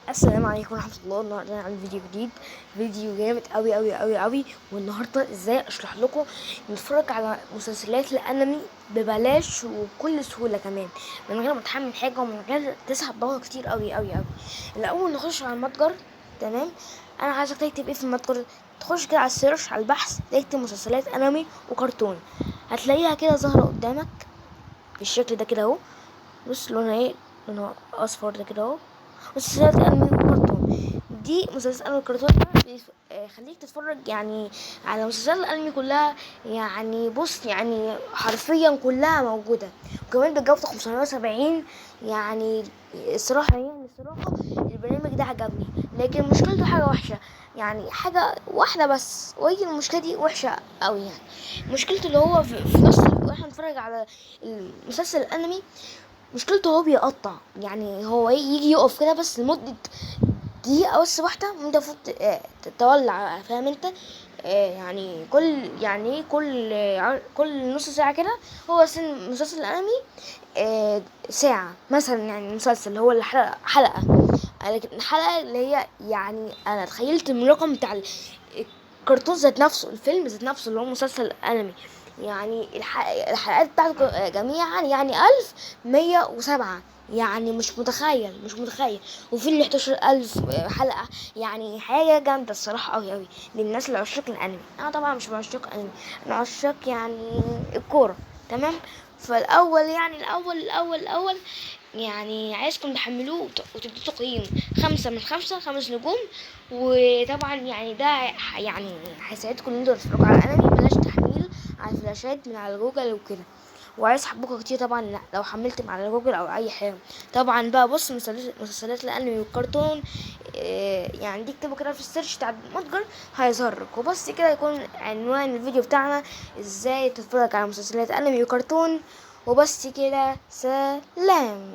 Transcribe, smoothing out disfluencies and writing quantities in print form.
السلام عليكم ورحمة الله. النهارده عندي فيديو جديد، فيديو جامد قوي قوي قوي قوي. والنهارده ازاي اشرح لكم نتفرج على مسلسلات الانمي ببلاش وبكل سهولة، كمان من غير ما تحمل حاجة ومن غير تسحب ضغط كتير قوي قوي قوي. الاول نخش على المتجر. تمام، انا عايزك تكتب ايه في المتجر. تخش كده على السيرش، على البحث، تكتب مسلسلات انمي وكرتون، هتلاقيها كده ظاهرة قدامك بالشكل ده كده اهو. بص لونها ايه؟ لونها اصفر ده كده اهو. مسلسلات انمي وكرتون، دي مسلسلات انمي وكرتون خليك تتفرج يعني على مسلسلات الانمي كلها. يعني بص، يعني حرفيا كلها موجوده، وكمان بجودة 570. يعني الصراحه البرنامج ده عجبني، لكن مشكلته حاجه وحشه، يعني حاجه واحده بس، وهي المشكله دي وحشه قوي. يعني مشكلته اللي هو في نص واحنا نتفرج على المسلسل الانمي، مشكلته هو بيقطع. يعني هو يجي يقف كده بس لمدة دقيقة بس واحدة، انت المفروض تولع، فاهم انت؟ يعني كل نص ساعة كده. هو مسلسل الانمي ساعة مثلا، يعني المسلسل اللي هو حلقة، لكن الحلقة اللي هي، يعني انا تخيلت من الرقم بتاع الكرتون ذات نفسه، الفيلم ذات نفسه اللي هو مسلسل الانمي. يعني الحلقات بتاعته جميعا يعني 1107. يعني مش متخيل. وفي ال 11000 حلقة. يعني حاجة جامدة الصراحة أوي أوي للناس اللي عشاق الأنمي. أنا طبعا مش بعشق أنمي، أنا عشاق يعني الكورة. تمام. فالأول يعني الأول يعني عايزكم تحملوه وتدوا تقييم 5 من 5، 5 نجوم. وطبعا يعني ده يعني هيساعدكم ان انتوا تتفرجوا على انمي بلاش تحميل على الفلاشات من على جوجل وكده. وعايز حبوكة كتير طبعا، لا لو حملت من على جوجل او اي حاجه. طبعا بقى بص، مسلسلات الانمي والكرتون يعني دي اكتبوا كده في السيرش بتاع المتجر هيظهر لك. وبس كده يكون عنوان الفيديو بتاعنا ازاي تتفرج على مسلسلات انمي وكرتون. وبس كده، سلام.